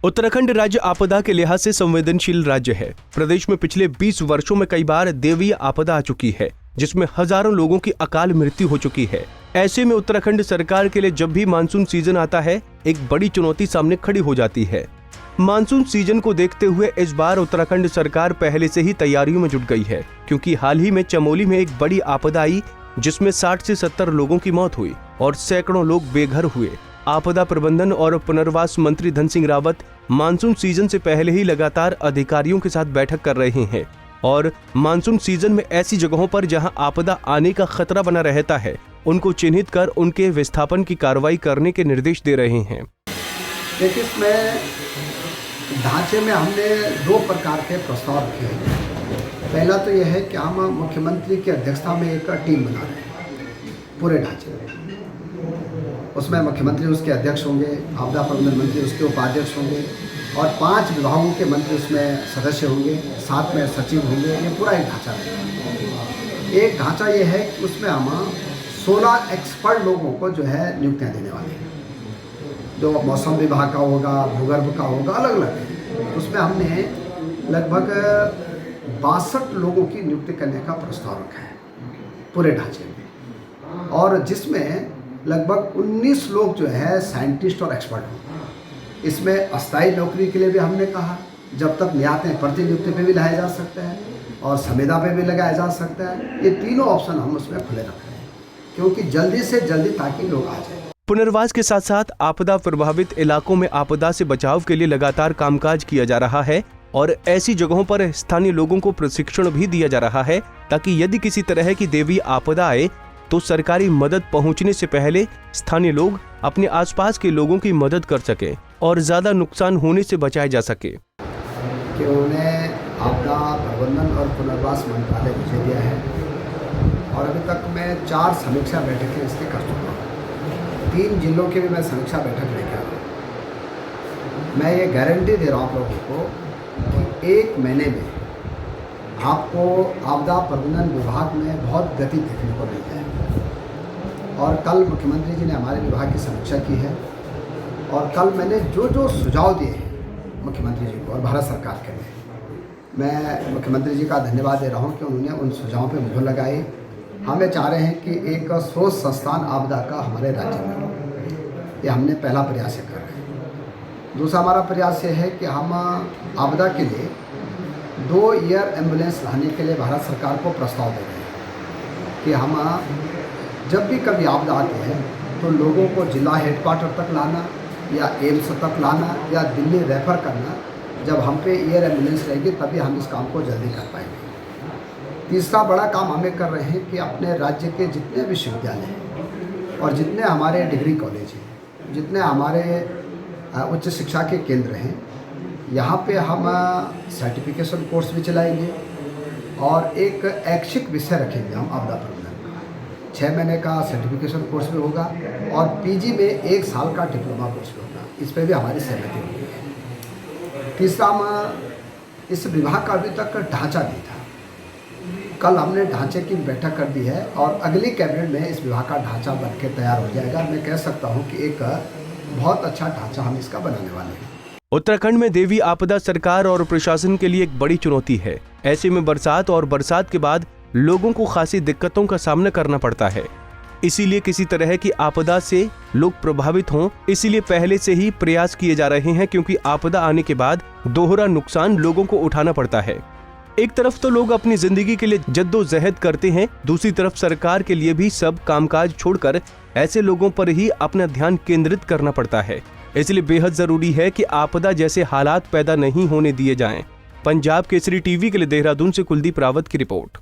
उत्तराखंड राज्य आपदा के लिहाज से संवेदनशील राज्य है। प्रदेश में पिछले 20 वर्षों में कई बार दैवीय आपदा आ चुकी है, जिसमें हजारों लोगों की अकाल मृत्यु हो चुकी है। ऐसे में उत्तराखंड सरकार के लिए जब भी मानसून सीजन आता है, एक बड़ी चुनौती सामने खड़ी हो जाती है। मानसून सीजन को देखते हुए इस बार उत्तराखंड सरकार पहले से ही तैयारियों में जुट गई है, क्योंकि हाल ही में चमोली में एक बड़ी आपदा आई, जिसमें 60 से 70 लोगों की मौत हुई और सैकड़ों लोग बेघर हुए। आपदा प्रबंधन और पुनर्वास मंत्री धन सिंह रावत मानसून सीजन से पहले ही लगातार अधिकारियों के साथ बैठक कर रहे हैं और मानसून सीजन में ऐसी जगहों पर जहां आपदा आने का खतरा बना रहता है, उनको चिन्हित कर उनके विस्थापन की कार्रवाई करने के निर्देश दे रहे हैं। देखिए, इसमें ढांचे में हमने 2 प्रकार के प्रस्ताव रखे हैं। पहला तो यह है कि हम मुख्यमंत्री की अध्यक्षता में एक टीम बना रहे हैं पूरे ढांचे में। उसमें मुख्यमंत्री उसके अध्यक्ष होंगे, आपदा प्रबंधन मंत्री उसके उपाध्यक्ष होंगे और 5 विभागों के मंत्री उसमें सदस्य होंगे, साथ में सचिव होंगे। ये पूरा एक ढांचा है। एक ढांचा ये है कि उसमें हम 16 एक्सपर्ट लोगों को जो है नियुक्तियाँ देने वाले हैं, जो मौसम विभाग का होगा, भूगर्भ का होगा, अलग अलग है। उसमें हमने लगभग 62 लोगों की नियुक्ति करने का प्रस्ताव रखा है पूरे ढांचे में, और जिसमें लगभग 19 लोग जो है साइंटिस्ट और एक्सपर्ट होंगे। इसमें अस्थायी नौकरी के लिए भी हमने कहा, जब तक नियात हैं प्रतिनियुक्ति पे भी लगाया जा सकता है और संविदा पे भी लगाया जा सकता है। ये तीनों ऑप्शन हम उसमें खुले रख रहे हैं, क्योंकि जल्दी से जल्दी ताकि लोग आ जाए। पुनर्वास के साथ साथ आपदा प्रभावित इलाकों में आपदा से बचाव के लिए लगातार कामकाज किया जा रहा है और ऐसी जगहों पर स्थानीय लोगों को प्रशिक्षण भी दिया जा रहा है, ताकि यदि किसी तरह की दैवीय आपदा आए तो सरकारी मदद पहुंचने से पहले स्थानीय लोग अपने आसपास के लोगों की मदद कर सके और ज्यादा नुकसान होने से बचाया जा सके। कि उन्हें आपदा प्रबंधन और पुनर्वास मंत्रालय मुझे दिया है और अभी तक मैं 4 समीक्षा बैठकें इसके कर चुका हूँ। 3 जिलों की भी मैं समीक्षा बैठक लेकर आया हूँ। मैं ये गारंटी दे रहा हूँ आप लोगों को कि 1 महीने में आपको आपदा प्रबंधन विभाग में बहुत गति देखने को मिल जाएगी। और कल मुख्यमंत्री जी ने हमारे विभाग की समीक्षा की है और कल मैंने जो सुझाव दिए हैं मुख्यमंत्री जी को और भारत सरकार के लिए, मैं मुख्यमंत्री जी का धन्यवाद दे रहा हूं कि उन्होंने उन सुझावों पे मुहर लगाई। हमें चाह रहे हैं कि एक शोध संस्थान आपदा का हमारे राज्य में हो, ये हमने पहला प्रयास कर रहे हैं। दूसरा हमारा प्रयास ये है कि हम आपदा के लिए 2 एयर एम्बुलेंस लाने के लिए भारत सरकार को प्रस्ताव दे रहे हैं कि हम जब भी कभी आपदा आती है तो लोगों को जिला हेडक्वार्टर तक लाना या एम्स तक लाना या दिल्ली रेफर करना, जब हम पे एयर एम्बुलेंस रहेगी तभी हम इस काम को जल्दी कर पाएंगे। तीसरा बड़ा काम हमें कर रहे हैं कि अपने राज्य के जितने विश्वविद्यालय हैं और जितने हमारे डिग्री कॉलेज हैं, जितने हमारे उच्च शिक्षा के केंद्र हैं, यहाँ पे हम सर्टिफिकेशन कोर्स भी चलाएंगे और एक ऐच्छिक विषय रखेंगे हम आपदा प्रबंधन। 6 महीने का सर्टिफिकेशन कोर्स भी होगा और पीजी में 1 साल का डिप्लोमा कोर्स भी होगा। इस पर भी हमारी सहमति हुई है। तीसरा, हम इस विभाग का अभी तक ढांचा नहीं था। कल हमने ढांचे की बैठक कर दी है और अगली कैबिनेट में इस विभाग का ढांचा बन के तैयार हो जाएगा। मैं कह सकता हूँ कि एक बहुत अच्छा ढांचा हम इसका बनाने वाले हैं। उत्तराखंड में दैवीय आपदा सरकार और प्रशासन के लिए एक बड़ी चुनौती है। ऐसे में बरसात के बाद लोगों को खासी दिक्कतों का सामना करना पड़ता है। इसीलिए किसी तरह की आपदा से लोग प्रभावित हों, इसीलिए पहले से ही प्रयास किए जा रहे हैं, क्योंकि आपदा आने के बाद दोहरा नुकसान लोगों को उठाना पड़ता है। एक तरफ तो लोग अपनी जिंदगी के लिए जद्दोजहद करते हैं, दूसरी तरफ सरकार के लिए भी सब कामकाज छोड़कर ऐसे लोगों पर ही अपना ध्यान केंद्रित करना पड़ता है। इसलिए बेहद जरूरी है कि आपदा जैसे हालात पैदा नहीं होने दिए जाएं। पंजाब केसरी टीवी के लिए देहरादून से कुलदीप रावत की रिपोर्ट।